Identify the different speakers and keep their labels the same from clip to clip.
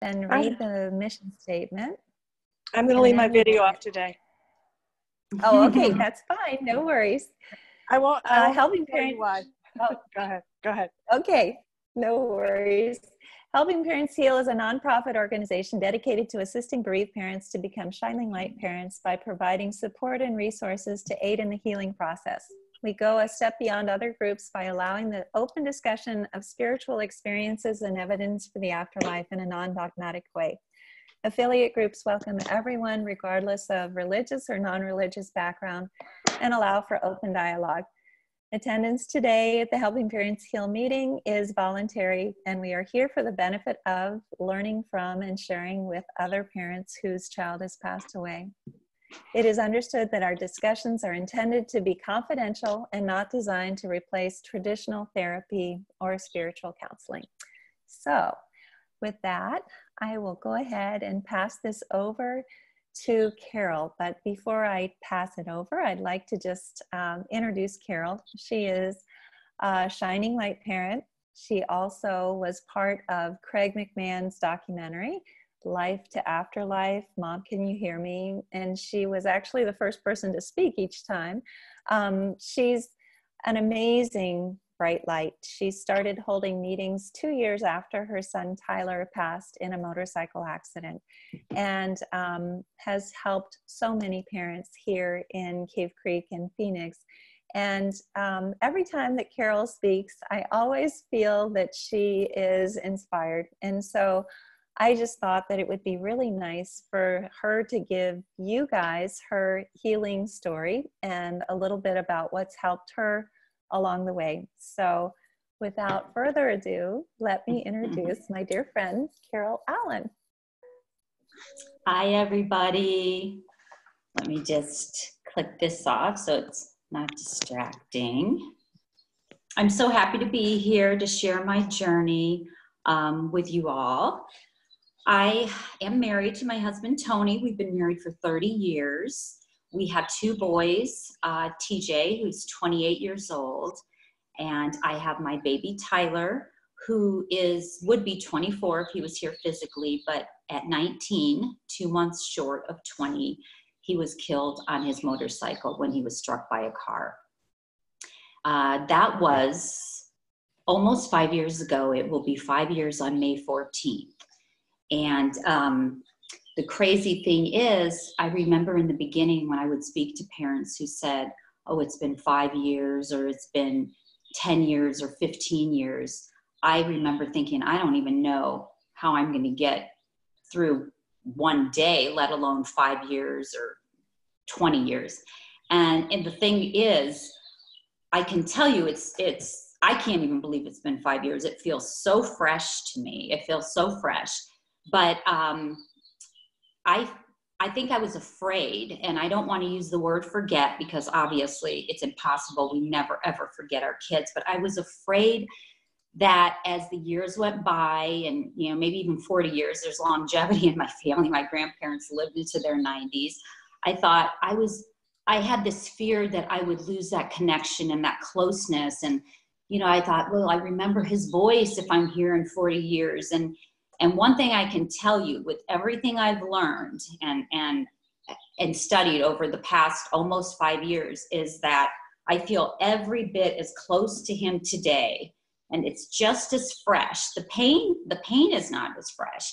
Speaker 1: and read the mission statement.
Speaker 2: I'm going to leave my video off today.
Speaker 1: Oh, okay, that's fine. No worries.
Speaker 2: I won't
Speaker 1: Helping Parents.
Speaker 2: why.
Speaker 1: Oh,
Speaker 2: Go ahead.
Speaker 1: Okay, no worries. Helping Parents Heal is a nonprofit organization dedicated to assisting bereaved parents to become shining light parents by providing support and resources to aid in the healing process. We go a step beyond other groups by allowing the open discussion of spiritual experiences and evidence for the afterlife in a non-dogmatic way. Affiliate groups welcome everyone, regardless of religious or non-religious background, and allow for open dialogue. Attendance today at the Helping Parents Heal meeting is voluntary, and we are here for the benefit of learning from and sharing with other parents whose child has passed away. It is understood that our discussions are intended to be confidential and not designed to replace traditional therapy or spiritual counseling. So, with that, I will go ahead and pass this over to Carol, but before I pass it over, I'd like to just introduce Carol. She is a shining light parent. She also was part of Craig McMahon's documentary, Life to Afterlife, Mom, Can You Hear Me? And she was actually the first person to speak each time. She's an amazing bright light. She started holding meetings 2 years after her son Tyler passed in a motorcycle accident, and has helped so many parents here in Cave Creek and Phoenix. And every time that Carol speaks, I always feel that she is inspired. And so I just thought that it would be really nice for her to give you guys her healing story and a little bit about what's helped her along the way. So without further ado, let me introduce my dear friend, Carol Allen.
Speaker 3: Hi, everybody. Let me just click this off so it's not distracting. I'm so happy to be here to share my journey with you all. I am married to my husband, Tony. We've been married for 30 years. We have 2 boys, TJ, who's 28 years old, and I have my baby Tyler, who would be 24 if he was here physically, but at 19, 2 months short of 20, he was killed on his motorcycle when he was struck by a car. That was almost 5 years ago. It will be 5 years on May 14th. And the crazy thing is, I remember in the beginning when I would speak to parents who said, oh, it's been 5 years, or it's been 10 years or 15 years. I remember thinking, I don't even know how I'm going to get through one day, let alone 5 years or 20 years. And the thing is, I can tell you I can't even believe it's been 5 years. It feels so fresh to me. It feels so fresh. But I think I was afraid, and I don't want to use the word forget because obviously it's impossible. We never, ever forget our kids. But I was afraid that as the years went by, and maybe even 40 years, there's longevity in my family. My grandparents lived into their 90s. I thought I had this fear that I would lose that connection and that closeness. And, I thought, well, I remember his voice if I'm here in 40 years. And one thing I can tell you with everything I've learned and studied over the past almost 5 years is that I feel every bit as close to him today. And it's just as fresh. The pain is not as fresh.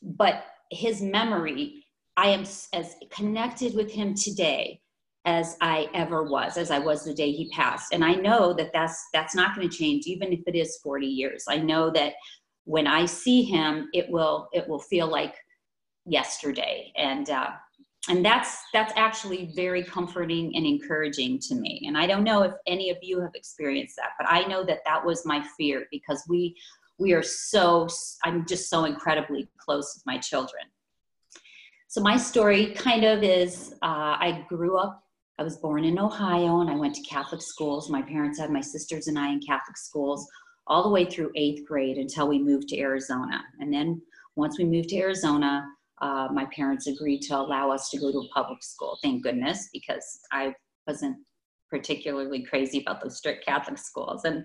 Speaker 3: But his memory, I am as connected with him today as I ever was, as I was the day he passed. And I know that that's not going to change, even if it is 40 years. I know that when I see him, it will feel like yesterday. And that's actually very comforting and encouraging to me. And I don't know if any of you have experienced that, but I know that was my fear because I'm just so incredibly close with my children. So my story kind of is, I was born in Ohio and I went to Catholic schools. My parents had my sisters and I in Catholic schools all the way through 8th grade until we moved to Arizona. And then once we moved to Arizona, my parents agreed to allow us to go to a public school. Thank goodness, because I wasn't particularly crazy about those strict Catholic schools. And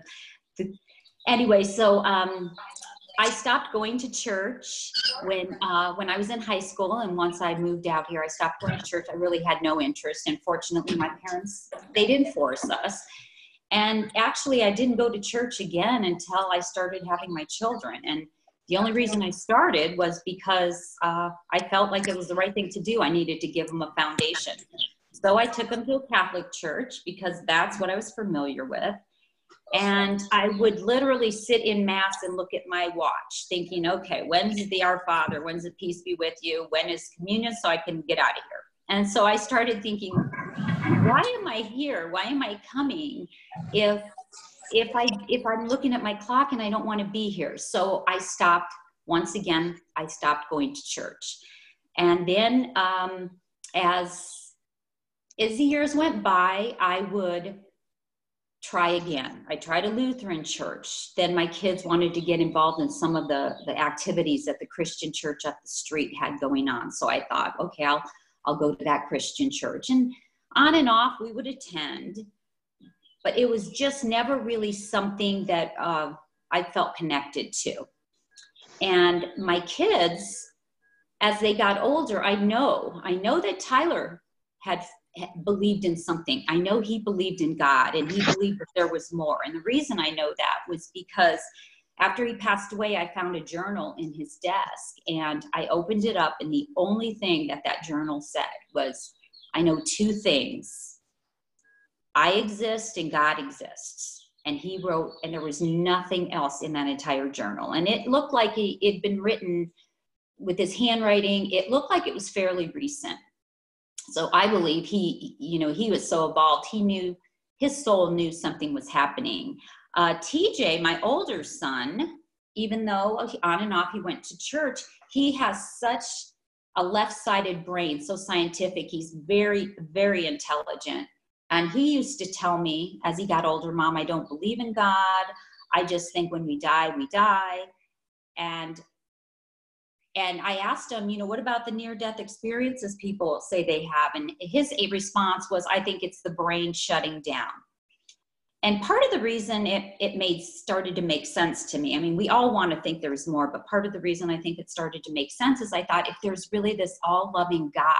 Speaker 3: anyway, so I stopped going to church when I was in high school, and once I moved out here, I stopped going to church. I really had no interest, and fortunately, my parents, they didn't force us. And actually, I didn't go to church again until I started having my children. And the only reason I started was because I felt like it was the right thing to do. I needed to give them a foundation. So I took them to a Catholic church because that's what I was familiar with. And I would literally sit in Mass and look at my watch thinking, okay, when's the Our Father? When's the Peace Be With You? When is communion so I can get out of here? And so I started thinking, why am I here? Why am I coming if I'm looking at my clock and I don't want to be here? So I stopped, once again, I stopped going to church. And then as the years went by, I would try again. I tried a Lutheran church. Then my kids wanted to get involved in some of the activities that the Christian church up the street had going on. So I thought, okay, I'll go to that Christian church. And on and off we would attend, but it was just never really something that I felt connected to. And my kids, as they got older, I know that Tyler had believed in something. I know he believed in God, and he believed that there was more. And the reason I know that was because after he passed away, I found a journal in his desk, and I opened it up, and the only thing that journal said was, I know two things. I exist and God exists. And he wrote, and there was nothing else in that entire journal. And it looked like it'd been written with his handwriting. It looked like it was fairly recent. So I believe he was so evolved, his soul knew something was happening. TJ, my older son, even though on and off he went to church, he has such a left-sided brain, so scientific. He's very, very intelligent. And he used to tell me as he got older, Mom, I don't believe in God. I just think when we die, we die. And I asked him, what about the near-death experiences people say they have? And his response was, I think it's the brain shutting down. And part of the reason it started to make sense to me, I mean, we all want to think there's more, but part of the reason I think it started to make sense is I thought, if there's really this all-loving God,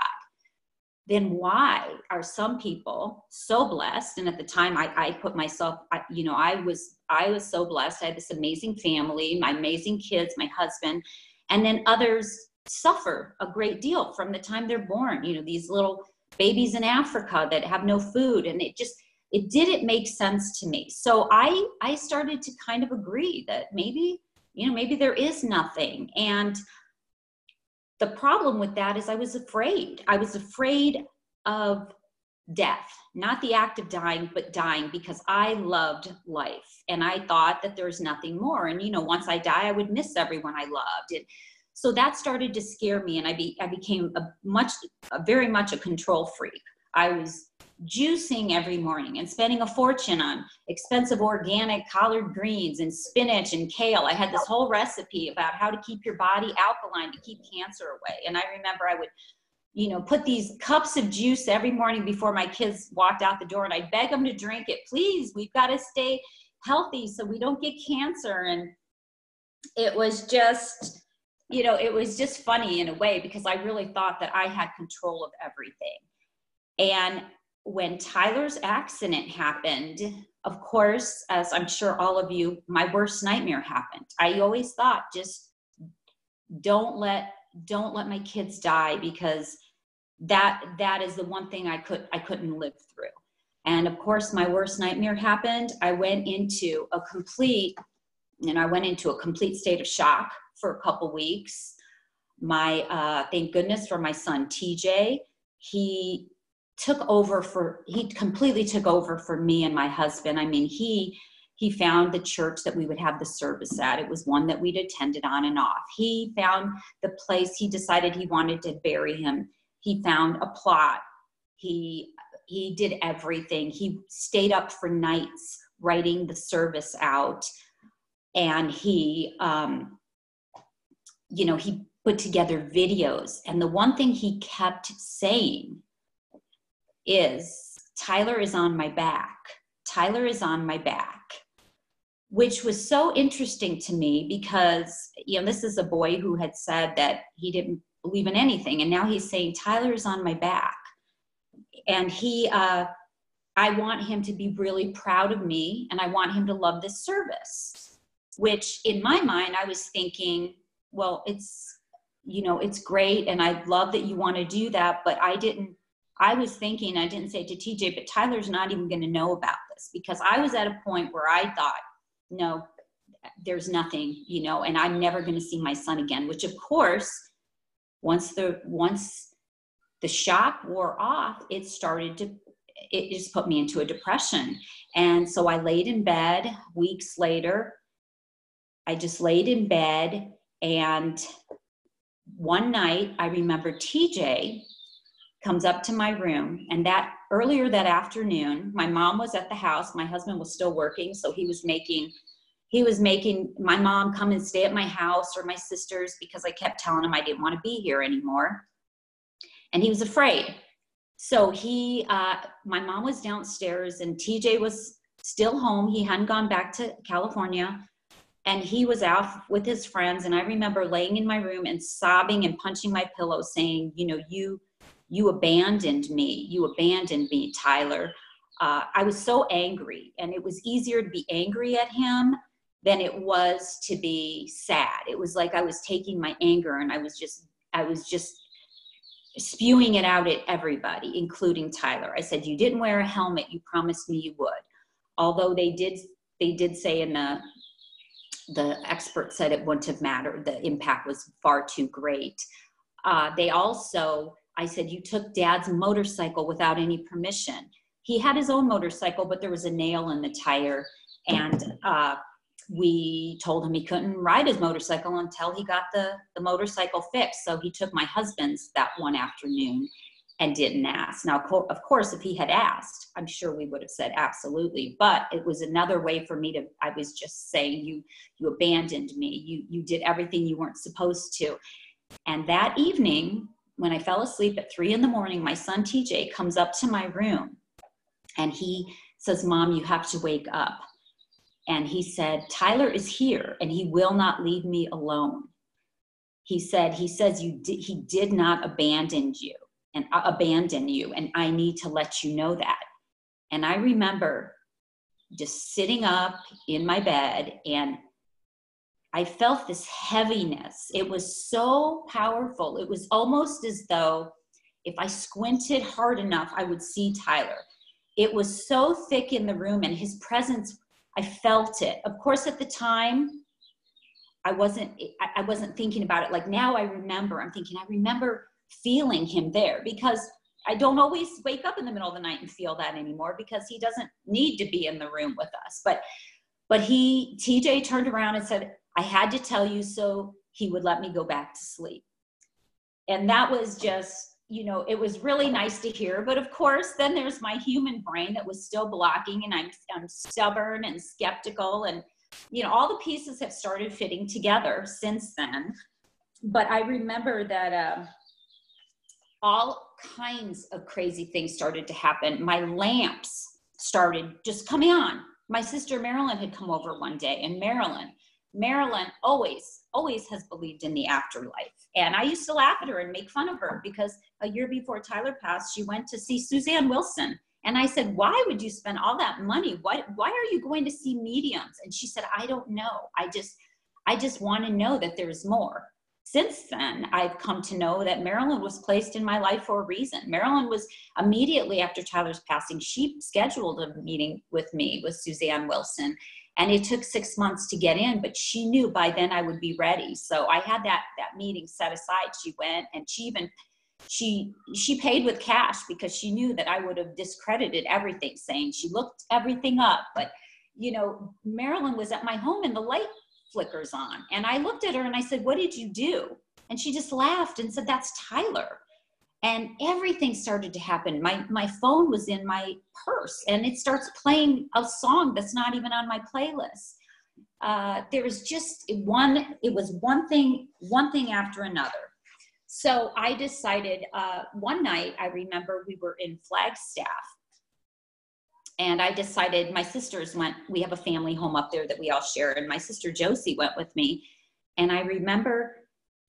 Speaker 3: then why are some people so blessed? And at the time I put myself, I was so blessed. I had this amazing family, my amazing kids, my husband, and then others suffer a great deal from the time they're born. These little babies in Africa that have no food, and it didn't make sense to me. So I started to kind of agree that maybe there is nothing. And the problem with that is I was afraid. I was afraid of death, not the act of dying, but dying, because I loved life. And I thought that there's nothing more. And, once I die, I would miss everyone I loved. And so that started to scare me. And I became very much a control freak. I was juicing every morning and spending a fortune on expensive organic collard greens and spinach and kale. I had this whole recipe about how to keep your body alkaline to keep cancer away. And I remember I would, put these cups of juice every morning before my kids walked out the door, and I'd beg them to drink it. Please, we've got to stay healthy so we don't get cancer. And it was just, it was just funny in a way, because I really thought that I had control of everything. And when Tyler's accident happened, of course, as I'm sure all of you, my worst nightmare happened. I always thought, just don't let my kids die, because that is the one thing I couldn't live through. And of course, my worst nightmare happened. I went into a complete state of shock for a couple weeks. Thank goodness for my son, TJ. He completely took over for me and my husband. I mean, he found the church that we would have the service at. It was one that we'd attended on and off. He found the place. He decided he wanted to bury him. He found a plot. He did everything. He stayed up for nights writing the service out. And he put together videos. And the one thing he kept saying is, Tyler is on my back. Tyler is on my back. which was so interesting to me because, you know, this is a boy who had said that he didn't believe in anything. And now he's saying, Tyler's on my back. And I want him to be really proud of me, and I want him to love this service, which in my mind, I was thinking, well, it's, you know, it's great. And I love that you want to do that. But I was thinking, I didn't say it to TJ, but Tyler's not even going to know about this, because I was at a point where I thought, no, there's nothing, you know, and I'm never going to see my son again, which of course, once the shock wore off, it just put me into a depression. And so I laid in bed weeks later. I just laid in bed, and one night I remember TJ comes up to my room, and that earlier that afternoon, my mom was at the house. My husband was still working. So he was making my mom come and stay at my house, or my sister's, because I kept telling him I didn't want to be here anymore. And he was afraid. So my mom was downstairs, and TJ was still home. He hadn't gone back to California, and he was out with his friends. And I remember laying in my room and sobbing and punching my pillow, saying, you know, you abandoned me. You abandoned me, Tyler. I was so angry, and it was easier to be angry at him than it was to be sad. It was like I was taking my anger, and I was just spewing it out at everybody, including Tyler. I said, you didn't wear a helmet. You promised me you would. Although they did say, in the expert said it wouldn't have mattered. The impact was far too great. I said, you took Dad's motorcycle without any permission. He had his own motorcycle, but there was a nail in the tire. And we told him he couldn't ride his motorcycle until he got the motorcycle fixed. So he took my husband's that one afternoon and didn't ask. Now, of course, if he had asked, I'm sure we would have said absolutely. But it was another way for me I was just saying, you abandoned me. You did everything you weren't supposed to. And that evening, when I fell asleep at 3 a.m, my son TJ comes up to my room, and he says, Mom, you have to wake up. And he said, Tyler is here, and he will not leave me alone. He says he did not abandon you, and I need to let you know that. And I remember just sitting up in my bed, and I felt this heaviness. It was so powerful. It was almost as though if I squinted hard enough, I would see Tyler. It was so thick in the room, and his presence, I felt it. Of course, at the time, I wasn't thinking about it. Like now I remember feeling him there, because I don't always wake up in the middle of the night and feel that anymore, because he doesn't need to be in the room with us. But TJ turned around and said, I had to tell you so he would let me go back to sleep. And that was just, you know, it was really nice to hear. But of course, then there's my human brain that was still blocking, and I'm stubborn and skeptical, and, you know, all the pieces have started fitting together since then. But I remember that all kinds of crazy things started to happen. My lamps started just coming on. My sister Marilyn had come over one day, and Marilyn always has believed in the afterlife. And I used to laugh at her and make fun of her, because a year before Tyler passed, she went to see Suzanne Wilson. And I said, why would you spend all that money? Why are you going to see mediums? And she said, I don't know. I just want to know that there's more. Since then, I've come to know that Marilyn was placed in my life for a reason. Marilyn was immediately after Tyler's passing, she scheduled a meeting with me with Suzanne Wilson. And it took 6 months to get in, but she knew by then I would be ready. So I had that meeting set aside. She went, and she paid with cash, because she knew that I would have discredited everything, saying she looked everything up. But, you know, Marilyn was at my home, and the light flickers on. And I looked at her and I said, what did you do? And she just laughed and said, that's Tyler. And everything started to happen. My phone was in my purse, and it starts playing a song that's not even on my playlist. There was just one thing after another. So I decided, one night, I remember we were in Flagstaff, And I decided, my sisters went, we have a family home up there that we all share, and my sister Josie went with me. And I remember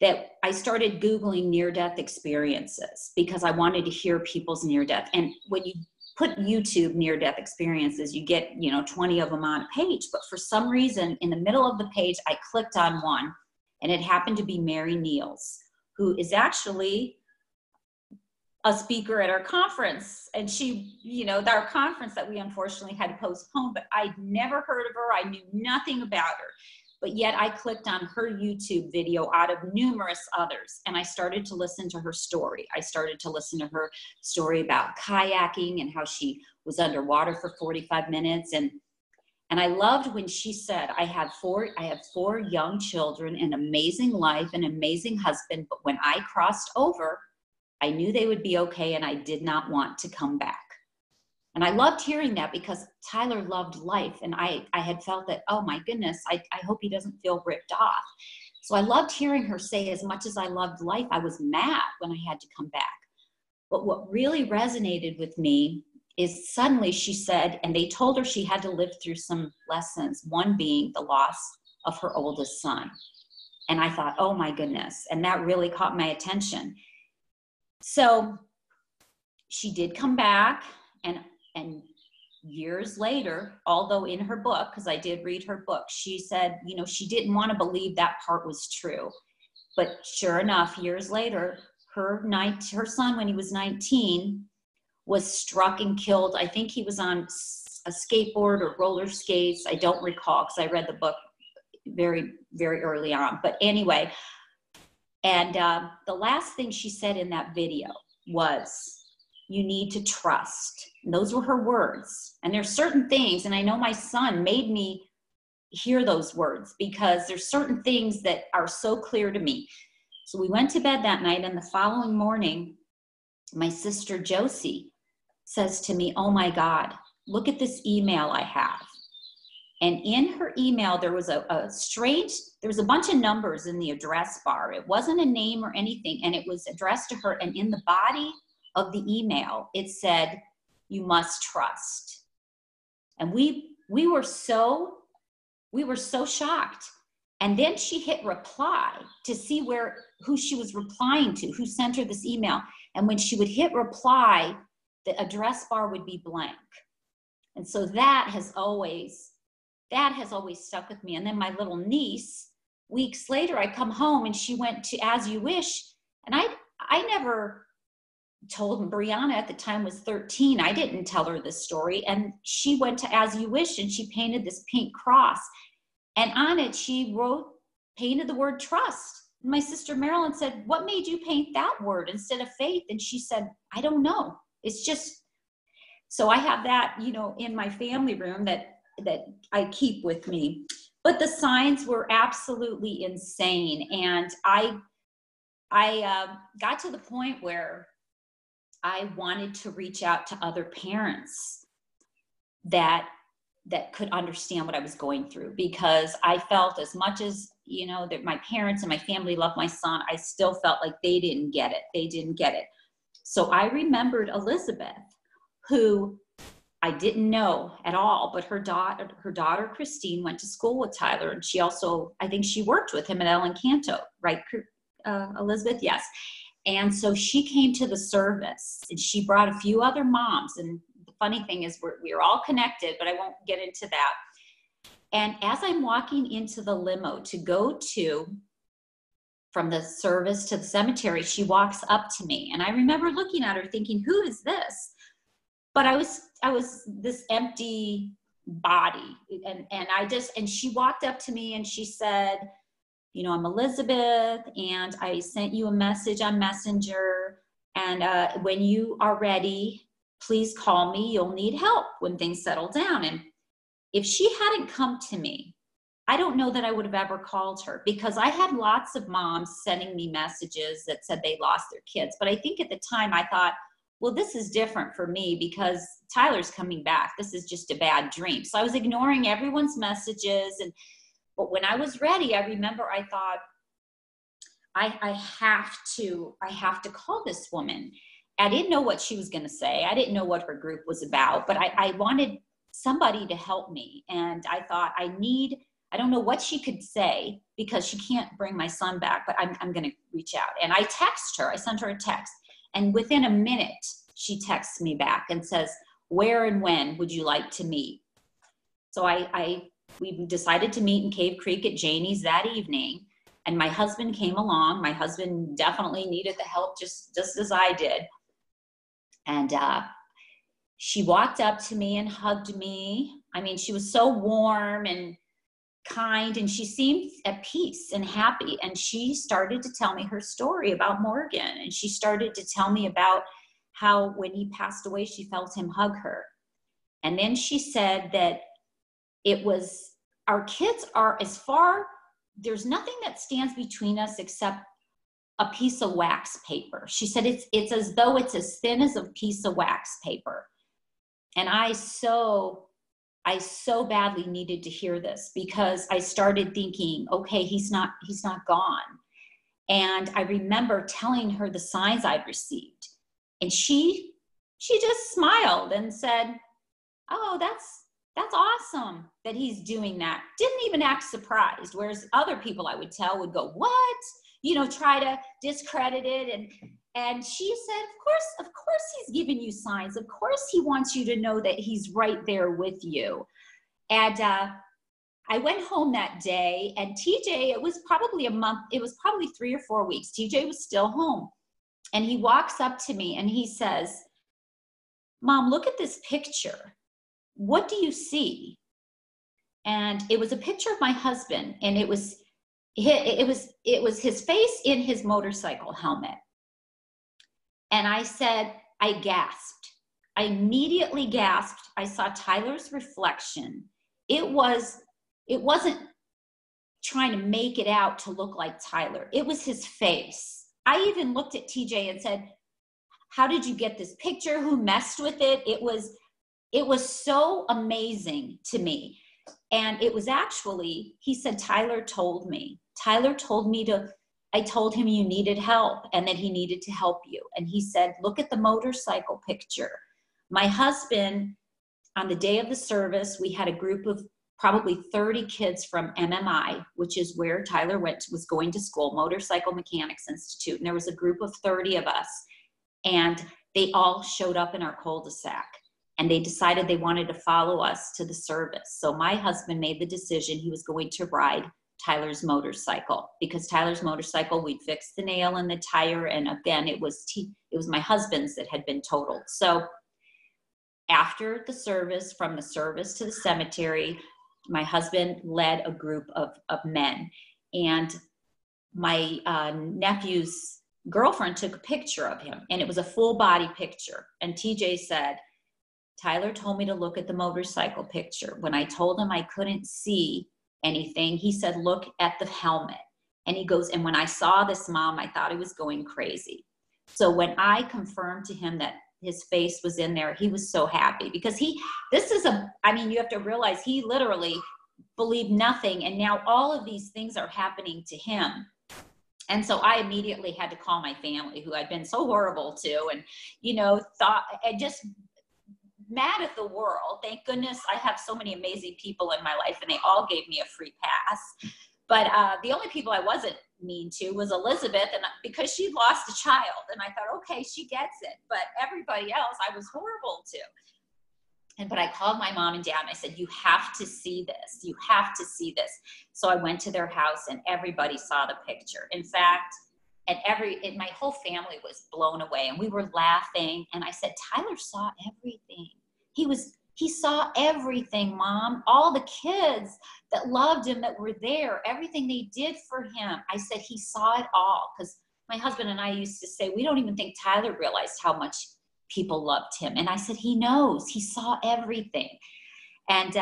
Speaker 3: that I started Googling near-death experiences because I wanted to hear people's near-death. And when you put YouTube near-death experiences, you get, 20 of them on a page. But for some reason, in the middle of the page, I clicked on one, and it happened to be Mary Neal's, who is actually a speaker at our conference. And she, our conference that we unfortunately had to postpone, but I'd never heard of her. I knew nothing about her. But yet I clicked on her YouTube video out of numerous others, and I started to listen to her story. I started to listen to her story about kayaking and how she was underwater for 45 minutes. And I loved when she said, I have four young children, an amazing life, an amazing husband, but when I crossed over, I knew they would be okay, and I did not want to come back. And I loved hearing that because Tyler loved life. And I had felt that, oh my goodness, I hope he doesn't feel ripped off. So I loved hearing her say, as much as I loved life, I was mad when I had to come back. But what really resonated with me is suddenly she said, and they told her she had to live through some lessons, one being the loss of her oldest son. And I thought, oh my goodness. And that really caught my attention. So she did come back, and years later, although in her book, because I did read her book, she said, she didn't want to believe that part was true. But sure enough, years later, her son, when he was 19, was struck and killed. I think he was on a skateboard or roller skates. I don't recall because I read the book very, very early on. But anyway, and the last thing she said in that video was, you need to trust. And those were her words. And there's certain things, and I know my son made me hear those words because there's certain things that are so clear to me. So we went to bed that night, and the following morning, my sister Josie says to me, oh my God, look at this email I have. And in her email, there was there was a bunch of numbers in the address bar. It wasn't a name or anything, and it was addressed to her. And in the body of the email, it said, you must trust. And we were so shocked. And then she hit reply to see who she was replying to, who sent her this email. And when she would hit reply, the address bar would be blank. And so that has always stuck with me. And then my little niece, weeks later, I come home and she went to As You Wish. And I never told Brianna, at the time was 13. I didn't tell her this story. And she went to As You Wish, and she painted this pink cross. And on it, she painted the word trust. And my sister Marilyn said, what made you paint that word instead of faith? And she said, I don't know. It's just, so I have that, in my family room that I keep with me. But the signs were absolutely insane. And I got to the point where I wanted to reach out to other parents that could understand what I was going through, because I felt, as much as, that my parents and my family loved my son, I still felt like they didn't get it. They didn't get it. So I remembered Elizabeth, who I didn't know at all, but her daughter Christine went to school with Tyler, and she also, I think she worked with him at El Encanto, right, Elizabeth? Yes. And so she came to the service, and she brought a few other moms. And the funny thing is we're all connected, but I won't get into that. And as I'm walking into the limo to go from the service to the cemetery, she walks up to me. And I remember looking at her thinking, who is this? But I was this empty body. And she walked up to me and she said, I'm Elizabeth, and I sent you a message on Messenger. And when you are ready, please call me. You'll need help when things settle down. And if she hadn't come to me, I don't know that I would have ever called her, because I had lots of moms sending me messages that said they lost their kids. But I think at the time I thought, well, this is different for me because Tyler's coming back. This is just a bad dream. So I was ignoring everyone's messages. But when I was ready, I remember I thought, I have to call this woman. I didn't know what she was going to say. I didn't know what her group was about, but I wanted somebody to help me. And I thought, I don't know what she could say because she can't bring my son back, but I'm going to reach out. And I text her. I sent her a text. And within a minute, she texts me back and says, where and when would you like to meet? So we decided to meet in Cave Creek at Janie's that evening. And my husband came along. My husband definitely needed the help just as I did. And she walked up to me and hugged me. I mean, she was so warm and kind, and she seemed at peace and happy. And she started to tell me her story about Morgan. And she started to tell me about how when he passed away, she felt him hug her. And then she said that our kids are there's nothing that stands between us except a piece of wax paper. She said it's as though it's as thin as a piece of wax paper. And I so badly needed to hear this, because I started thinking, okay, he's not gone. And I remember telling her the signs I'd received. And she just smiled and said, oh, that's awesome that he's doing that. Didn't even act surprised. Whereas other people I would tell would go, what? Try to discredit it. And she said, of course he's giving you signs. Of course he wants you to know that he's right there with you. And I went home that day, and TJ, it was probably a month, it was probably 3 or 4 weeks. TJ was still home. And he walks up to me and he says, Mom, look at this picture. What do you see? And it was a picture of my husband, and it was his face in his motorcycle helmet. And I said, I gasped. I immediately gasped. I saw Tyler's reflection. It wasn't trying to make it out to look like Tyler. It was his face. I even looked at TJ and said, how did you get this picture? Who messed with it? It was so amazing to me. And it was actually, he said, Tyler told me I told him you needed help and that he needed to help you. And he said, look at the motorcycle picture. My husband, on the day of the service, we had a group of probably 30 kids from MMI, which is where Tyler was going to school, Motorcycle Mechanics Institute. And there was a group of 30 of us, and they all showed up in our cul-de-sac. And they decided they wanted to follow us to the service. So my husband made the decision he was going to ride Tyler's motorcycle, because Tyler's motorcycle, we'd fixed the nail in the tire. And again, it was my husband's that had been totaled. So after the service, from the service to the cemetery, my husband led a group of men. And my nephew's girlfriend took a picture of him, and it was a full body picture. And TJ said, Tyler told me to look at the motorcycle picture. When I told him I couldn't see anything, he said, look at the helmet. And he goes, and when I saw this, Mom, I thought he was going crazy. So when I confirmed to him that his face was in there, he was so happy, because you have to realize he literally believed nothing. And now all of these things are happening to him. And so I immediately had to call my family, who I'd been so horrible to, and, thought, and just mad at the world. Thank goodness I have so many amazing people in my life, and they all gave me a free pass. But the only people I wasn't mean to was Elizabeth, and because she'd lost a child, and I thought, okay, she gets it. But everybody else I was horrible to. But I called my mom and dad, and I said, you have to see this. You have to see this. So I went to their house, and everybody saw the picture. In fact, my whole family was blown away, and we were laughing. And I said, Tyler saw everything. He saw everything, Mom. All the kids that loved him, that were there, everything they did for him. I said, he saw it all. Because my husband and I used to say, we don't even think Tyler realized how much people loved him. And I said, he knows. He saw everything. And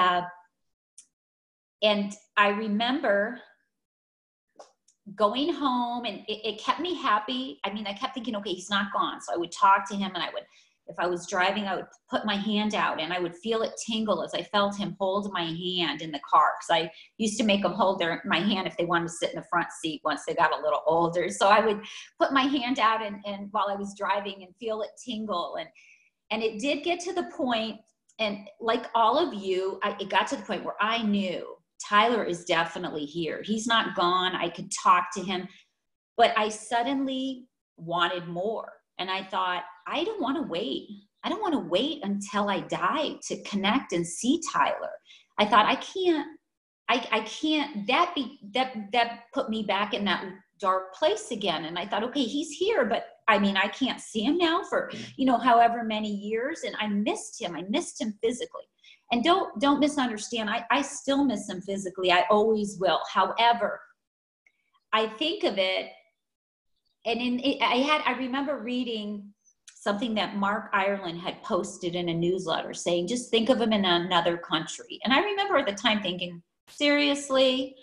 Speaker 3: I remember going home, and it kept me happy. I mean, I kept thinking, okay, he's not gone. So I would talk to him, and if I was driving, I would put my hand out, and I would feel it tingle as I felt him hold my hand in the car. Because I used to make them hold my hand if they wanted to sit in the front seat once they got a little older. So I would put my hand out and while I was driving, and feel it tingle. And it did get to the point like all of you, it got to the point where I knew Tyler is definitely here. He's not gone. I could talk to him, but I suddenly wanted more. And I thought, I don't want to wait. I don't want to wait until I die to connect and see Tyler. I thought, I can't, that put me back in that dark place again. And I thought, okay, he's here, but I mean, I can't see him now for, however many years. And I missed him physically. And don't misunderstand. I still miss him physically. I always will. However, I think of it, and I remember reading something that Mark Ireland had posted in a newsletter saying, just think of him in another country. And I remember at the time thinking, seriously?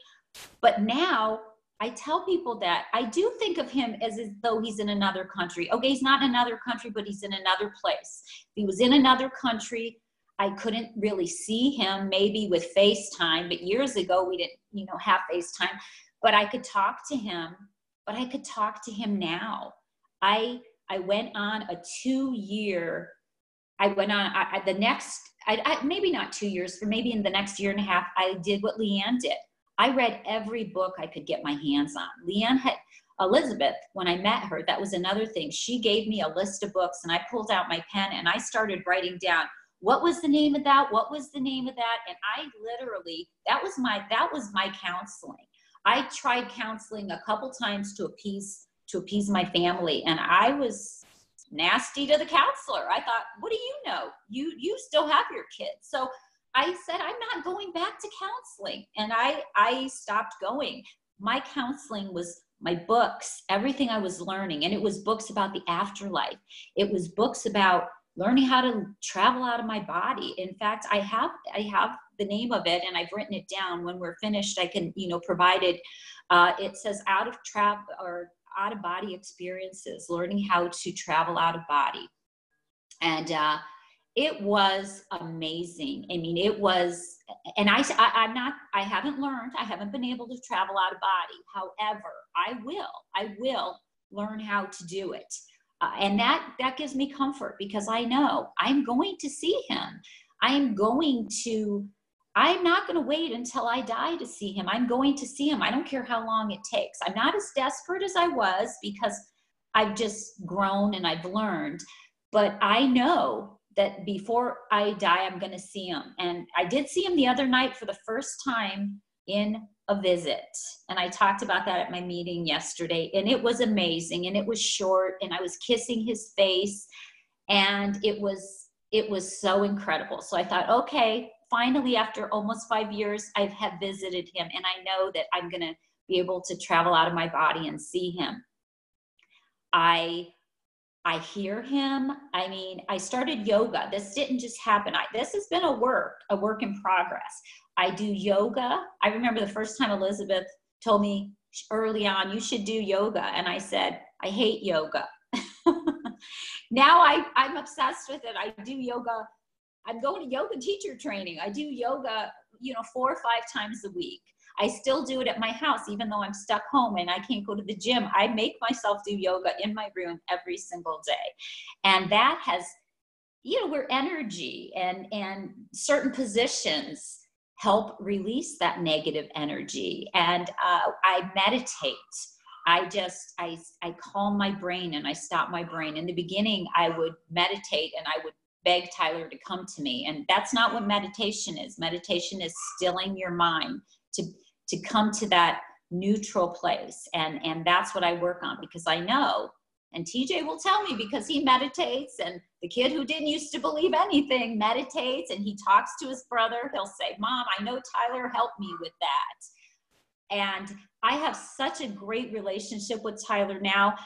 Speaker 3: But now I tell people that I do think of him as though he's in another country. Okay, he's not in another country, but he's in another place. If he was in another country, I couldn't really see him, maybe with FaceTime, but years ago we didn't, have FaceTime, but I could talk to him, now. I went on a 2-year, maybe not 2 years, for maybe in the next year and a half, I did what Leanne did. I read every book I could get my hands on. Elizabeth, when I met her, that was another thing. She gave me a list of books and I pulled out my pen and I started writing down, what was the name of that? What was the name of that? And I literally, that was my counseling. I tried counseling a couple times to appease my family. And I was nasty to the counselor. I thought, what do you know? You still have your kids. So I said, I'm not going back to counseling. And I stopped going. My counseling was my books, everything I was learning. And it was books about the afterlife. It was books about learning how to travel out of my body. In fact, I have the name of it and I've written it down. When we're finished, I can, provide it. It says out of body experiences, learning how to travel out of body. And it was amazing. I mean, it was, and I haven't been able to travel out of body. However, I will learn how to do it. And that gives me comfort because I know I'm going to see him. I'm not going to wait until I die to see him. I'm going to see him. I don't care how long it takes. I'm not as desperate as I was because I've just grown and I've learned. But I know that before I die, I'm going to see him. And I did see him the other night for the first time in a visit. And I talked about that at my meeting yesterday. And it was amazing. And it was short. And I was kissing his face. And it was so incredible. So I thought, okay, finally, after almost 5 years, I have visited him. And I know that I'm going to be able to travel out of my body and see him. I hear him. I mean, I started yoga. This didn't just happen. This has been a work in progress. I do yoga. I remember the first time Elizabeth told me early on, you should do yoga. And I said, I hate yoga. Now I'm obsessed with it. I do yoga. I'm going to yoga teacher training. I do yoga, 4 or 5 times a week. I still do it at my house, even though I'm stuck home and I can't go to the gym. I make myself do yoga in my room every single day. And that has, where energy and certain positions help release that negative energy. And I meditate. I calm my brain and I stop my brain. In the beginning, I would meditate and I would beg Tyler to come to me. And that's not what meditation is. Meditation is stilling your mind to come to that neutral place. And that's what I work on because I know, and TJ will tell me because he meditates, and the kid who didn't used to believe anything meditates, and he talks to his brother. He'll say, Mom, I know Tyler helped me with that. And I have such a great relationship with Tyler now.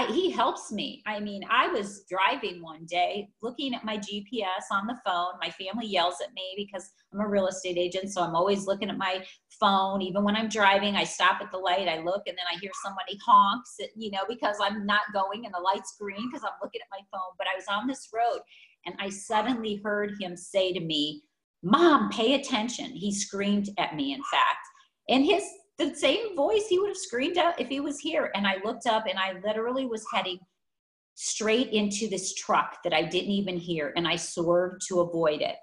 Speaker 3: He helps me. I mean, I was driving one day looking at my GPS on the phone. My family yells at me because I'm a real estate agent. So I'm always looking at my phone. Even when I'm driving, I stop at the light, I look, and then I hear somebody honks, because I'm not going and the light's green because I'm looking at my phone. But I was on this road and I suddenly heard him say to me, Mom, pay attention. He screamed at me, in fact. And the same voice he would have screamed out if he was here. And I looked up and I literally was heading straight into this truck that I didn't even hear. And I swerved to avoid it.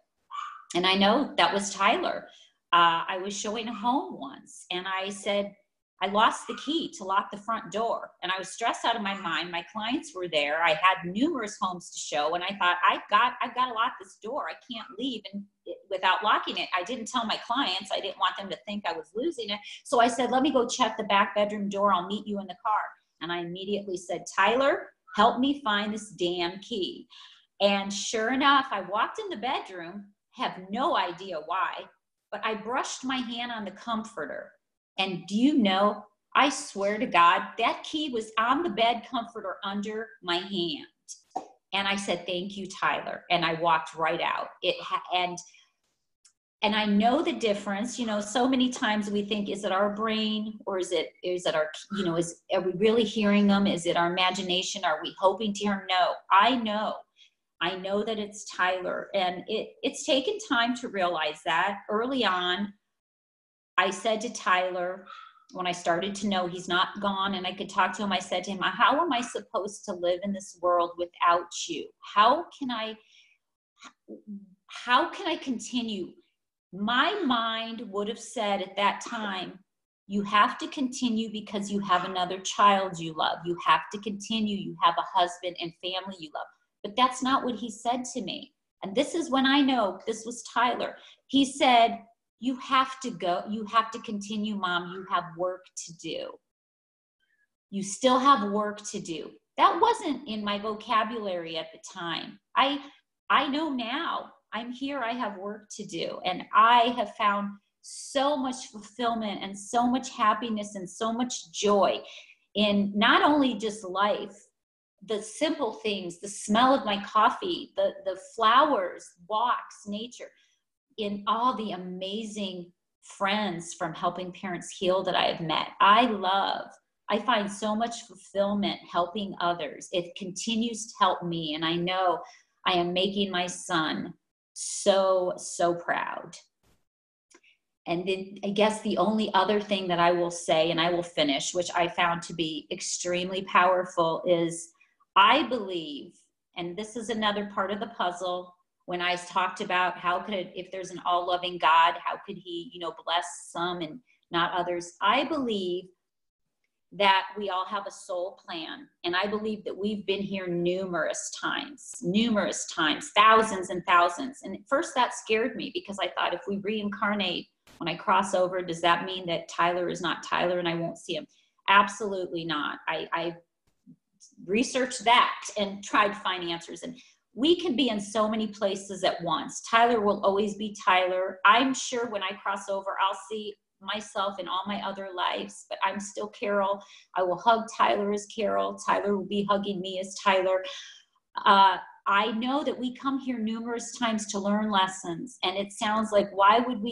Speaker 3: And I know that was Tyler. I was showing a home once, and I said, I lost the key to lock the front door, and I was stressed out of my mind. My clients were there. I had numerous homes to show, and I thought, I've got to lock this door. I can't leave without locking it. I didn't tell my clients. I didn't want them to think I was losing it. So I said, let me go check the back bedroom door. I'll meet you in the car. And I immediately said, Tyler, help me find this damn key. And sure enough, I walked in the bedroom, have no idea why, but I brushed my hand on the comforter. And do you know, I swear to God, that key was on the bed comforter under my hand. And I said, thank you, Tyler. And I walked right out. And I know the difference. You know, so many times we think, is it our brain, or is it our, you know, are we really hearing them? Is it our imagination? Are we hoping to hear them? No, I know that it's Tyler. And it's taken time to realize that. Early on, I said to Tyler, when I started to know he's not gone and I could talk to him, I said to him, how am I supposed to live in this world without you? How can I continue? My mind would have said at that time, you have to continue because you have another child you love. You have to continue. You have a husband and family you love. But that's not what he said to me. And this is when I know this was Tyler. He said, you have to go. You have to continue, Mom. You have work to do. You still have work to do. That wasn't in my vocabulary at the time. I know now. I'm here. I have work to do. And I have found so much fulfillment and so much happiness and so much joy in not only just life, the simple things, the smell of my coffee, the flowers, walks, nature, in all the amazing friends from Helping Parents Heal that I have met. I find so much fulfillment helping others. It continues to help me. And I know I am making my son so, so proud. And then I guess the only other thing that I will say, and I will finish, which I found to be extremely powerful, is I believe, and this is another part of the puzzle, when I talked about if there's an all-loving God, how could he, bless some and not others? I believe that we all have a soul plan. And I believe that we've been here numerous times, thousands and thousands. And at first that scared me because I thought, if we reincarnate, when I cross over, does that mean that Tyler is not Tyler and I won't see him? Absolutely not. I researched that and tried to find answers. And we can be in so many places at once. Tyler will always be Tyler. I'm sure when I cross over, I'll see myself in all my other lives, but I'm still Carol. I will hug Tyler as Carol. Tyler will be hugging me as Tyler. I know that we come here numerous times to learn lessons, and it sounds like, why would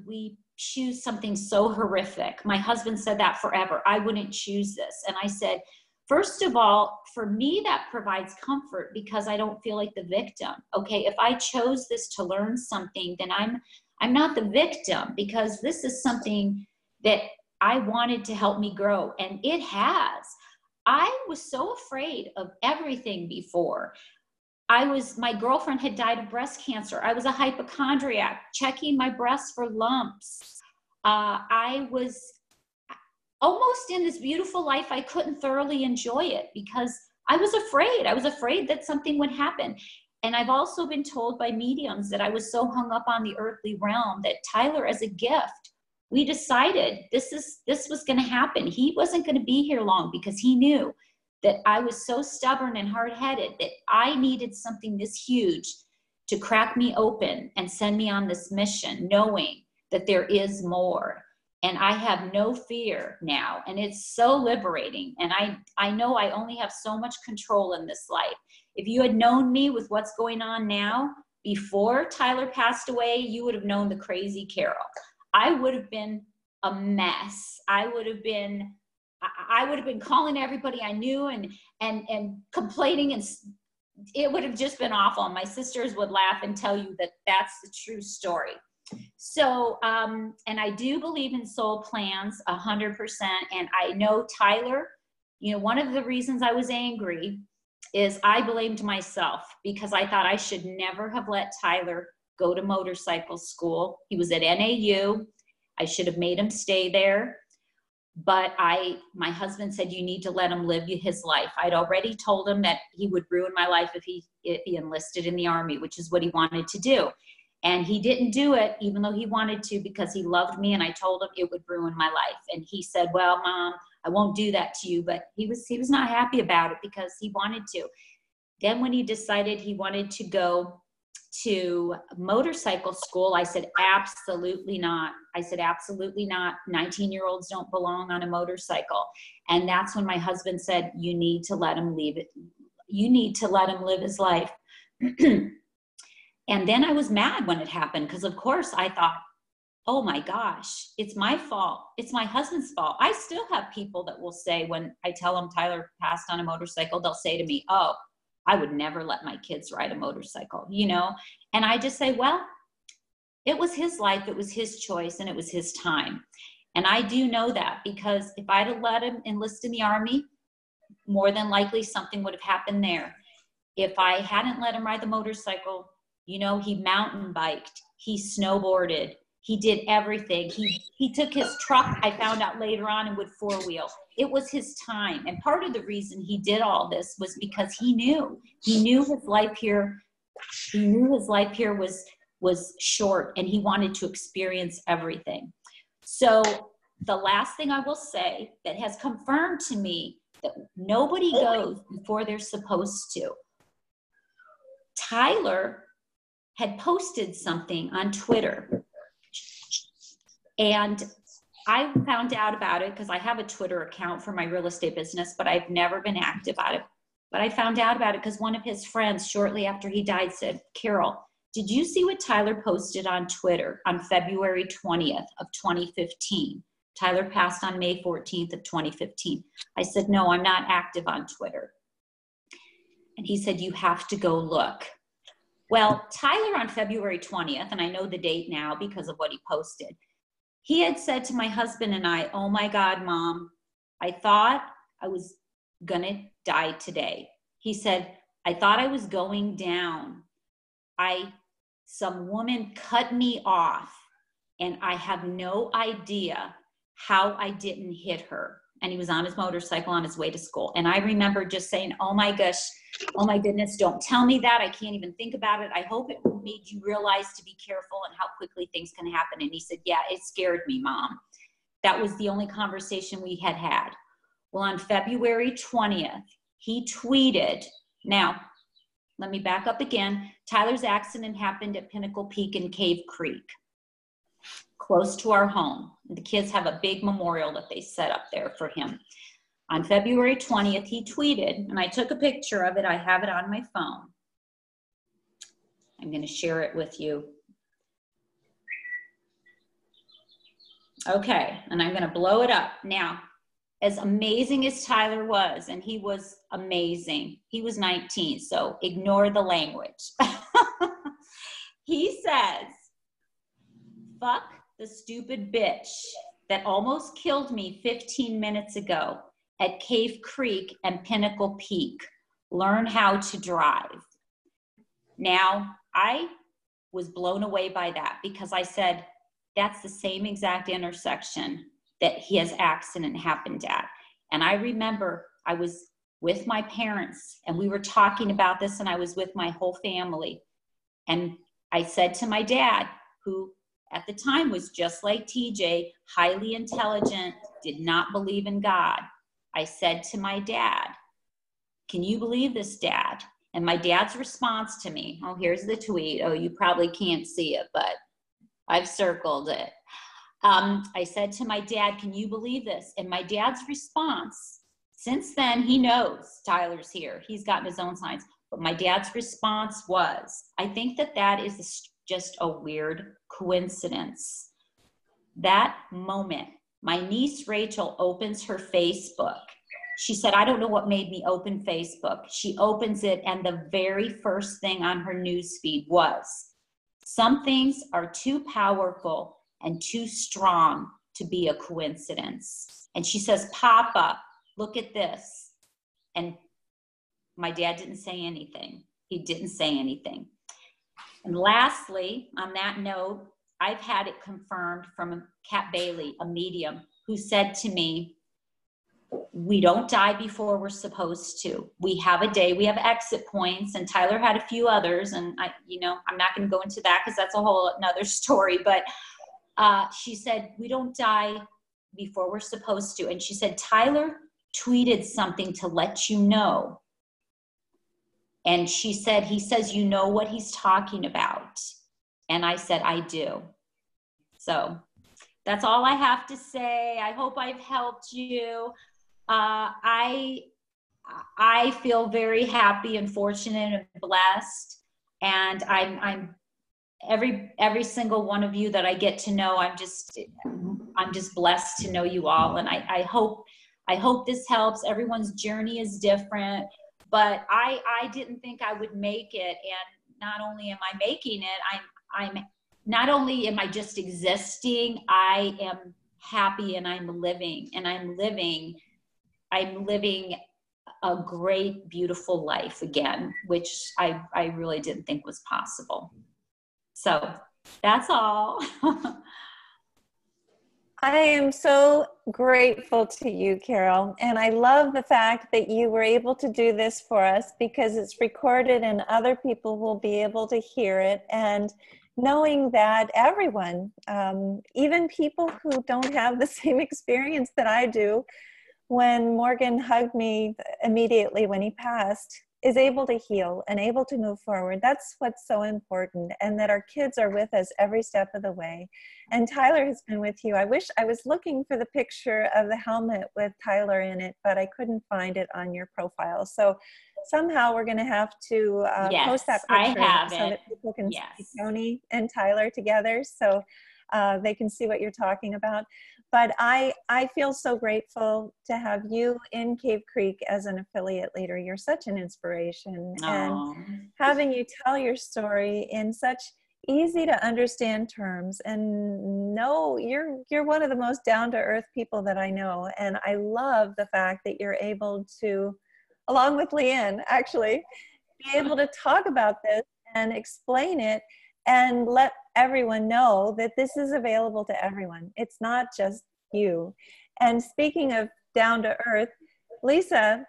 Speaker 3: we choose something so horrific? My husband said that forever. I wouldn't choose this. And I said, first of all, for me, that provides comfort because I don't feel like the victim. Okay, if I chose this to learn something, then I'm not the victim, because this is something that I wanted to help me grow, and it has. I was so afraid of everything before. My girlfriend had died of breast cancer. I was a hypochondriac, checking my breasts for lumps. I was almost in this beautiful life. I couldn't thoroughly enjoy it because I was afraid. I was afraid that something would happen. And I've also been told by mediums that I was so hung up on the earthly realm that Tyler, as a gift, we decided this was going to happen. He wasn't going to be here long because he knew that I was so stubborn and hard-headed that I needed something this huge to crack me open and send me on this mission, knowing that there is more. And I have no fear now. And it's so liberating. And I know I only have so much control in this life. If you had known me with what's going on now, before Tyler passed away, you would have known the crazy Carol. I would have been a mess. I would have been calling everybody I knew and complaining, and it would have just been awful. And my sisters would laugh and tell you that that's the true story. So, and I do believe in soul plans 100%. And I know Tyler, one of the reasons I was angry is I blamed myself because I thought I should never have let Tyler go to motorcycle school. He was at NAU. I should have made him stay there. But my husband said, you need to let him live his life. I'd already told him that he would ruin my life if he enlisted in the Army, which is what he wanted to do. And he didn't do it, even though he wanted to, because he loved me. And I told him it would ruin my life. And he said, well, Mom, I won't do that to you. But he was not happy about it because he wanted to. Then when he decided he wanted to go to motorcycle school, I said, absolutely not. I said, absolutely not. 19-year-olds don't belong on a motorcycle. And that's when my husband said, you need to let him leave it. You need to let him live his life. And then I was mad when it happened because, of course, I thought, oh my gosh, it's my fault. It's my husband's fault. I still have people that will say, when I tell them Tyler passed on a motorcycle, they'll say to me, oh, I would never let my kids ride a motorcycle, you know? And I just say, well, it was his life, it was his choice, and it was his time. And I do know that because if I'd have let him enlist in the Army, more than likely something would have happened there. If I hadn't let him ride the motorcycle, you know, he mountain biked, he snowboarded, he did everything. He took his truck, I found out later on, and would four-wheel. It was his time. And part of the reason he did all this was because he knew his life here. He knew his life here was short, and he wanted to experience everything. So the last thing I will say that has confirmed to me that nobody goes before they're supposed to. Tyler had posted something on Twitter, and I found out about it because I have a Twitter account for my real estate business, but I've never been active on it. But I found out about it because one of his friends shortly after he died said, Carol, did you see what Tyler posted on Twitter on February 20th of 2015? Tyler passed on May 14th of 2015. I said, no, I'm not active on Twitter. And he said, you have to go look. Well, Tyler on February 20th, and I know the date now because of what he posted, he had said to my husband and I, oh my God, Mom, I thought I was gonna die today. He said, I thought I was going down. Some woman cut me off and I have no idea how I didn't hit her. And he was on his motorcycle on his way to school. And I remember just saying, oh my gosh, oh my goodness, don't tell me that. I can't even think about it. I hope it made you realize to be careful and how quickly things can happen. And he said, yeah, it scared me, Mom. That was the only conversation we had had. Well, on February 20th, he tweeted, now, let me back up again. Tyler's accident happened at Pinnacle Peak in Cave Creek, close to our home. The kids have a big memorial that they set up there for him. On February 20th, he tweeted, and I took a picture of it. I have it on my phone. I'm going to share it with you. Okay, and I'm going to blow it up. Now, as amazing as Tyler was, and he was amazing, he was 19, so ignore the language. He says, fuck the stupid bitch that almost killed me 15 minutes ago at Cave Creek and Pinnacle Peak. Learn how to drive. Now, I was blown away by that because I said, that's the same exact intersection that his accident happened at. And I remember I was with my parents and we were talking about this, and I was with my whole family. And I said to my dad, who at the time was just like TJ, highly intelligent, did not believe in God. I said to my dad, can you believe this, Dad? And my dad's response to me, oh, here's the tweet. Oh, you probably can't see it, but I've circled it. I said to my dad, can you believe this? And my dad's response, since then, he knows Tyler's here. He's gotten his own signs. But my dad's response was, I think that is just a weird coincidence. That moment, my niece Rachel opens her Facebook. She said, I don't know what made me open Facebook. She opens it, and the very first thing on her newsfeed was, some things are too powerful and too strong to be a coincidence. And she says, Papa, look at this. And My dad didn't say anything. He didn't say anything. And lastly, on that note, I've had it confirmed from Kat Bailey, a medium, who said to me, we don't die before we're supposed to. We have a day, we have exit points, and Tyler had a few others, and I'm not going to go into that because that's a whole another story, but she said, we don't die before we're supposed to. And she said, Tyler tweeted something to let you know. And she said, he says, you know what he's talking about. And I said, I do. So that's all I have to say. I hope I've helped you. I feel very happy and fortunate and blessed. And I'm every single one of you that I get to know, I'm just blessed to know you all. And I hope this helps. Everyone's journey is different, but I didn't think I would make it. And not only am I making it, I'm not only am I just existing, I am happy, and I'm living a great, beautiful life again, which I really didn't think was possible. So that's all.
Speaker 1: I am so grateful to you, Carol. And I love the fact that you were able to do this for us, because it's recorded and other people will be able to hear it. And knowing that everyone, even people who don't have the same experience that I do, when Morgan hugged me immediately when he passed, is able to heal and able to move forward. That's what's so important, and that our kids are with us every step of the way. And Tyler has been with you. I wish I was looking for the picture of the helmet with Tyler in it, but I couldn't find it on your profile. So somehow we're going to have to post that picture so that people can see Tony and Tyler together, so they can see what you're talking about. But I feel so grateful to have you in Cave Creek as an affiliate leader. You're such an inspiration.
Speaker 3: Aww.
Speaker 1: And having you tell your story in such easy to understand terms, and you're one of the most down-to-earth people that I know. And I love the fact that you're able to, along with Leanne, actually, be able to talk about this and explain it and let everyone know that this is available to everyone. It's not just you. And speaking of down to earth, Lisa,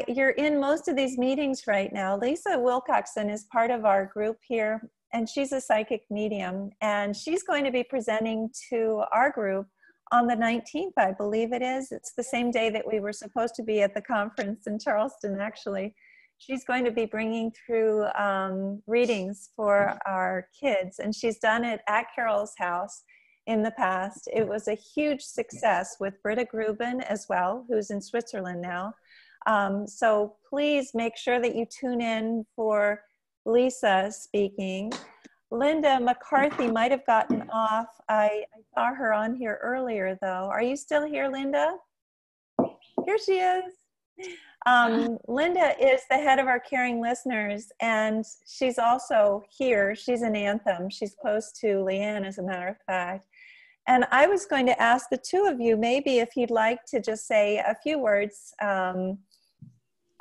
Speaker 1: you're in most of these meetings right now. Lisa Wilcoxon is part of our group here, and she's a psychic medium, and she's going to be presenting to our group on the 19th, I believe it is. It's the same day that we were supposed to be at the conference in Charleston, actually. She's going to be bringing through readings for our kids, and she's done it at Carol's house in the past. It was a huge success with Britta Gruben as well, who's in Switzerland now. So please make sure that you tune in for Lisa speaking. Linda McCarthy might have gotten off. I saw her on here earlier, though. Are you still here, Linda? Here she is. Linda is the head of our Caring Listeners, and she's also here. She's an Anthem. She's close to Leanne, as a matter of fact. And I was going to ask the two of you, maybe if you'd like to just say a few words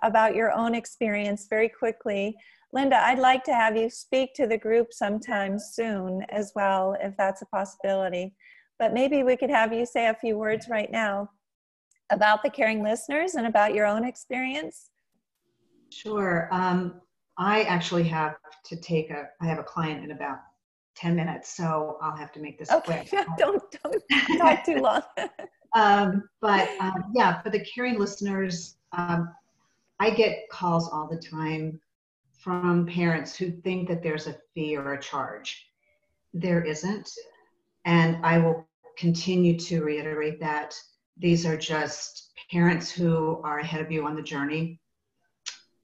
Speaker 1: about your own experience very quickly. Linda, I'd like to have you speak to the group sometime soon as well, if that's a possibility. But maybe we could have you say a few words right now about the Caring Listeners and about your own experience.
Speaker 4: Sure. I actually have to I have a client in about 10 minutes, so I'll have to make this quick.
Speaker 1: Don't talk too long.
Speaker 4: Yeah, for the Caring Listeners, I get calls all the time from parents who think that there's a fee or a charge. There isn't. And I will continue to reiterate that. These are just parents who are ahead of you on the journey.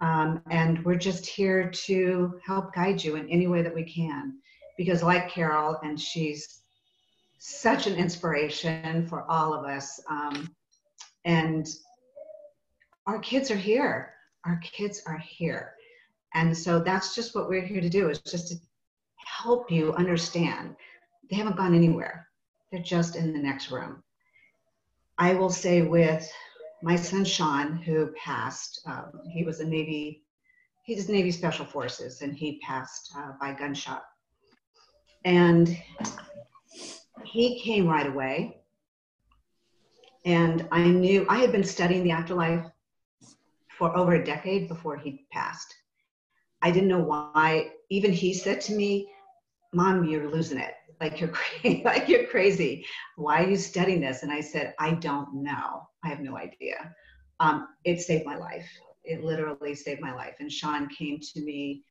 Speaker 4: And we're just here to help guide you in any way that we can. Because like Carol, and she's such an inspiration for all of us. And our kids are here. Our kids are here. And so that's just what we're here to do, is just to help you understand. They haven't gone anywhere. They're just in the next room. I will say with my son Sean, who passed. He was he's Navy Special Forces, and he passed by gunshot. And he came right away. And I had been studying the afterlife for over a decade before he passed. I didn't know why. Even he said to me, "Mom, you're losing it. Like you're crazy. Like you're crazy. Why are you studying this?" And I said, "I don't know. I have no idea." It saved my life. It literally saved my life. And Sean came to me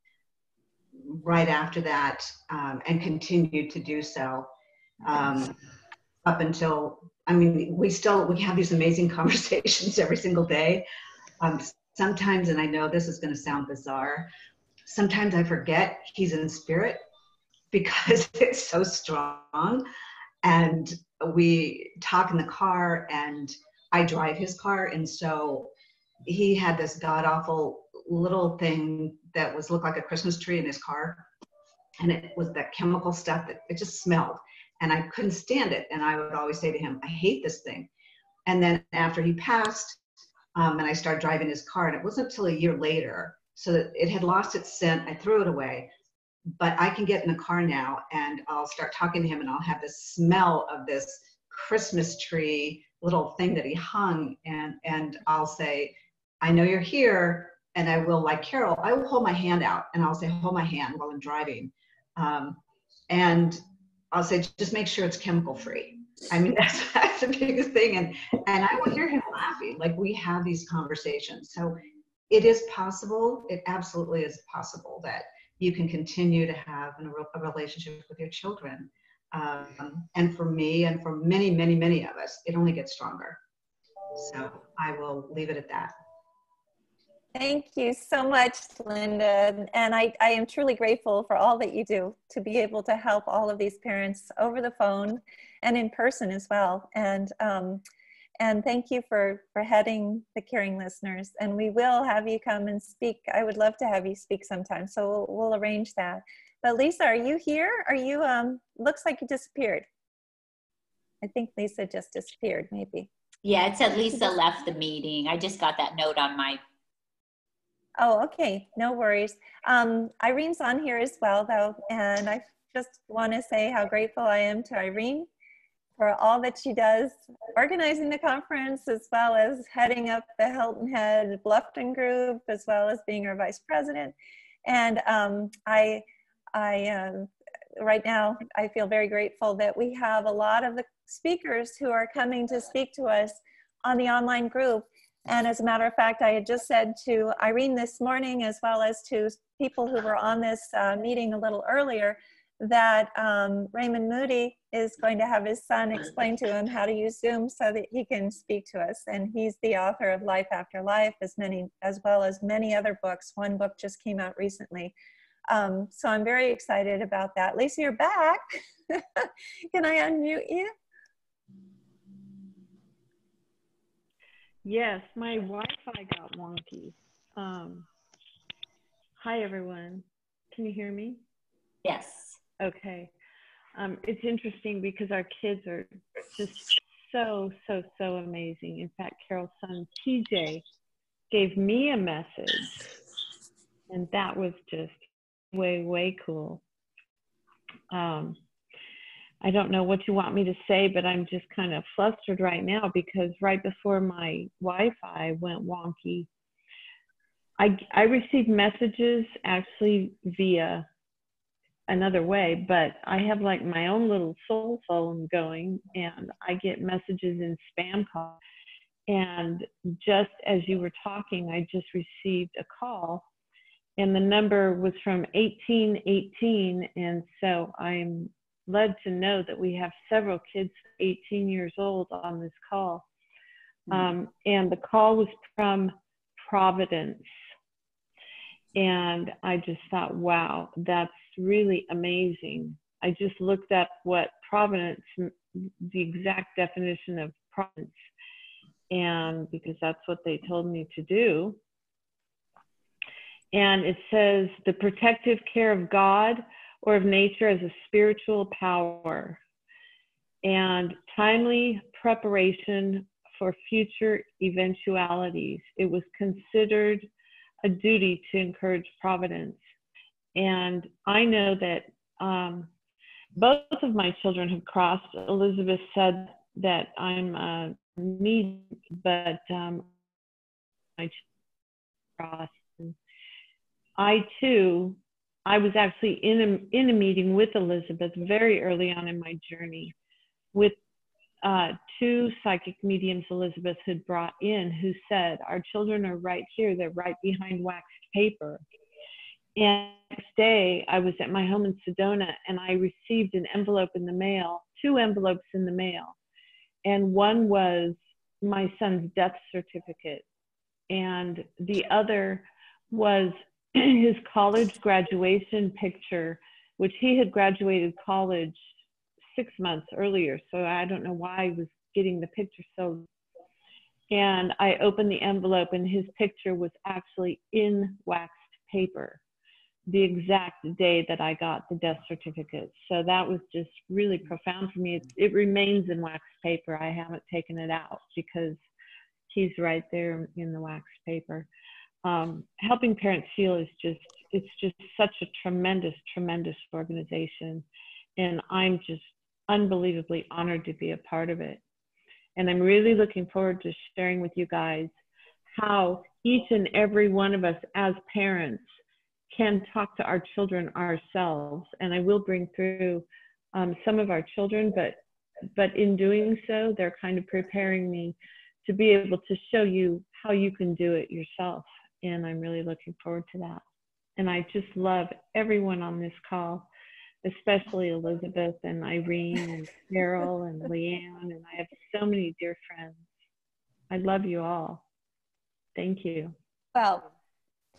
Speaker 4: right after that, and continued to do so up until, I mean, we have these amazing conversations every single day. Sometimes, and I know this is going to sound bizarre, sometimes I forget he's in spirit because it's so strong. And we talk in the car, and I drive his car. And so he had this god-awful little thing that looked like a Christmas tree in his car. And it was that chemical stuff that it just smelled. And I couldn't stand it. And I would always say to him, "I hate this thing." And then after he passed, and I started driving his car, and it wasn't until a year later, so that it had lost its scent. I threw it away. But I can get in the car now, and I'll start talking to him, and I'll have this smell of this Christmas tree little thing that he hung, and I'll say, "I know you're here." And I will, like Carol, I will hold my hand out, and I'll say, "Hold my hand," while I'm driving. And I'll say, "Just make sure it's chemical free." I mean, that's the biggest thing. And I will hear him laughing. Like, we have these conversations. So it is possible. It absolutely is possible that you can continue to have a relationship with your children. And for me, and for many, many, many of us, it only gets stronger. So I will leave it at that.
Speaker 1: Thank you so much, Linda. And I am truly grateful for all that you do to be able to help all of these parents over the phone and in person as well. And thank you for heading the Caring Listeners. And we will have you come and speak. I would love to have you speak sometime. So we'll arrange that. But Lisa, are you here? Are you, looks like you disappeared. I think Lisa just disappeared, maybe.
Speaker 3: Yeah, it said Lisa left the meeting. I just got that note on my.
Speaker 1: Oh, okay, no worries. Irene's on here as well, though, and I just want to say how grateful I am to Irene for all that she does, organizing the conference, as well as heading up the Hilton Head Bluffton group, as well as being our vice president. And right now, I feel very grateful that we have a lot of the speakers who are coming to speak to us on the online group. And as a matter of fact, I had just said to Irene this morning, as well as to people who were on this meeting a little earlier, that Raymond Moody is going to have his son explain to him how to use Zoom so that he can speak to us. And he's the author of Life After Life, as well as many other books. One book just came out recently. So I'm very excited about that. Lisa, you're back. Can I unmute you?
Speaker 5: Yes, my Wi-Fi got wonky. Hi, everyone. Can you hear me?
Speaker 3: Yes.
Speaker 5: Okay. It's interesting because our kids are just so amazing. In fact, Carol's son, TJ, gave me a message, and that was just way cool. I don't know what you want me to say, but I'm just kind of flustered right now because right before my Wi-Fi went wonky, I received messages actually via another way, but I have like my own little soul phone going, and I get messages in spam calls. And just as you were talking, I just received a call, and the number was from 1818, and so I'm led to know that we have several kids 18 years old on this call. And the call was from Providence. And I just thought, wow, that's really amazing. I just looked up what Providence, the exact definition of Providence, and because that's what they told me to do. And it says the protective care of God or of nature as a spiritual power, and timely preparation for future eventualities. It was considered a duty to encourage providence. And I know that both of my children have crossed. Elizabeth said that I'm needy, but my crossed. I was actually in a meeting with Elizabeth very early on in my journey with two psychic mediums Elizabeth had brought in, who said, our children are right here. They're right behind waxed paper. And the next day, I was at my home in Sedona, and I received an envelope in the mail, 2 envelopes in the mail. And one was my son's death certificate, and the other was his college graduation picture, which he had graduated college 6 months earlier. So I don't know why I was getting the picture so. And I opened the envelope, and his picture was actually in waxed paper, the exact day that I got the death certificate. So that was just really profound for me. It remains in waxed paper. I haven't taken it out because he's right there in the waxed paper. Helping Parents Heal is it's just such a tremendous, tremendous organization. And I'm just unbelievably honored to be a part of it. And I'm really looking forward to sharing with you guys how each and every one of us as parents can talk to our children ourselves. And I will bring through some of our children, but in doing so, they're kind of preparing me to be able to show you how you can do it yourself. And I'm really looking forward to that. And I just love everyone on this call, especially Elizabeth and Irene and Carol and Leanne. And I have so many dear friends. I love you all. Thank you.
Speaker 1: Well,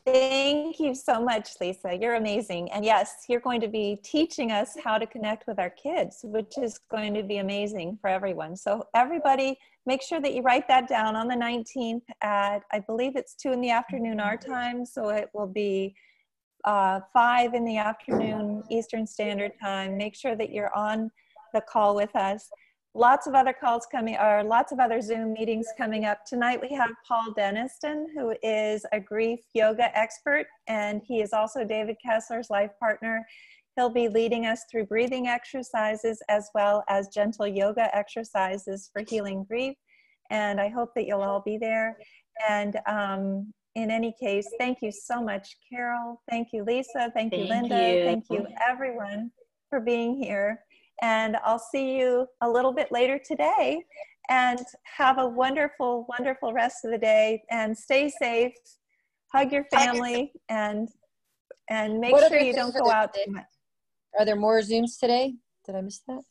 Speaker 1: thank you so much, Lisa. You're amazing. And yes, you're going to be teaching us how to connect with our kids, which is going to be amazing for everyone. So everybody, make sure that you write that down on the 19th at, I believe it's 2 in the afternoon our time. So it will be 5 in the afternoon Eastern Standard Time. Make sure that you're on the call with us. Lots of other calls coming, or lots of other Zoom meetings coming up. Tonight we have Paul Denniston, who is a grief yoga expert, and he is also David Kessler's life partner. He'll be leading us through breathing exercises as well as gentle yoga exercises for healing grief. And I hope that you'll all be there. And in any case, thank you so much, Carol. Thank you, Lisa. Thank you, Linda. Thank you, everyone, for being here. And I'll see you a little bit later today. And have a wonderful, wonderful rest of the day. And stay safe. Hug your family, and make sure you don't go out too much.
Speaker 6: Are there more Zooms today? Did I miss that?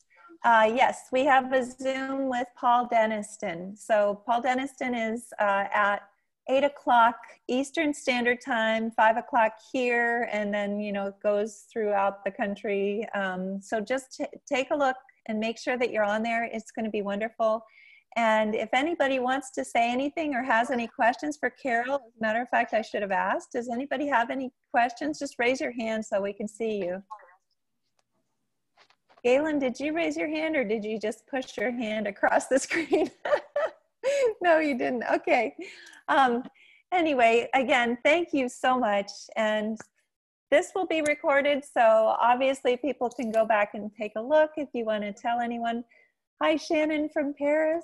Speaker 1: Yes, we have a Zoom with Paul Denniston. So Paul Denniston is at 8 o'clock Eastern Standard Time, 5 o'clock here, and then, you know, it goes throughout the country. So just take a look and make sure that you're on there. It's going to be wonderful. And if anybody wants to say anything or has any questions for Carol, as a matter of fact, I should have asked, does anybody have any questions? Just raise your hand so we can see you. Galen, did you raise your hand, or did you just push your hand across the screen? No, you didn't. Okay. Anyway, again, thank you so much. And this will be recorded, so obviously people can go back and take a look if you want to tell anyone. Hi, Shannon from Paris.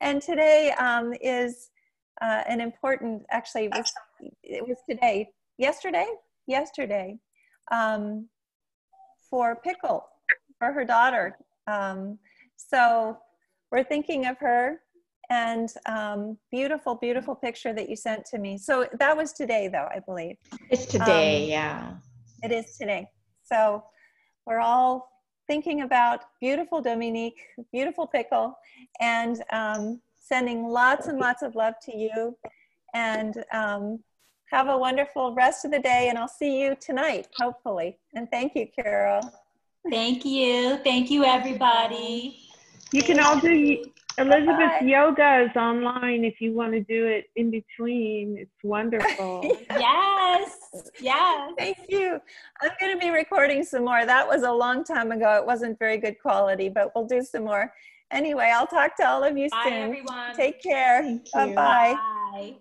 Speaker 1: And today is an important, actually, it was today, yesterday, for Pickle, for her daughter. So we're thinking of her. And beautiful, beautiful picture that you sent to me. So that was today, though, I believe.
Speaker 3: It's today, yeah.
Speaker 1: It is today. So we're all thinking about beautiful Dominique, beautiful Pickle, and sending lots and lots of love to you. And have a wonderful rest of the day, and I'll see you tonight, hopefully. And thank you, Carol.
Speaker 3: Thank you. Thank you, everybody.
Speaker 5: You can all do Elizabeth's yoga is online if you want to do it in between. It's wonderful.
Speaker 3: Yes. Yes.
Speaker 1: Thank you. I'm going to be recording some more. That was a long time ago. It wasn't very good quality, but we'll do some more. Anyway, I'll talk to all of you
Speaker 3: Bye,
Speaker 1: soon.
Speaker 3: everyone.
Speaker 1: Take care.
Speaker 7: Thank you.
Speaker 1: Bye-bye.
Speaker 3: Bye.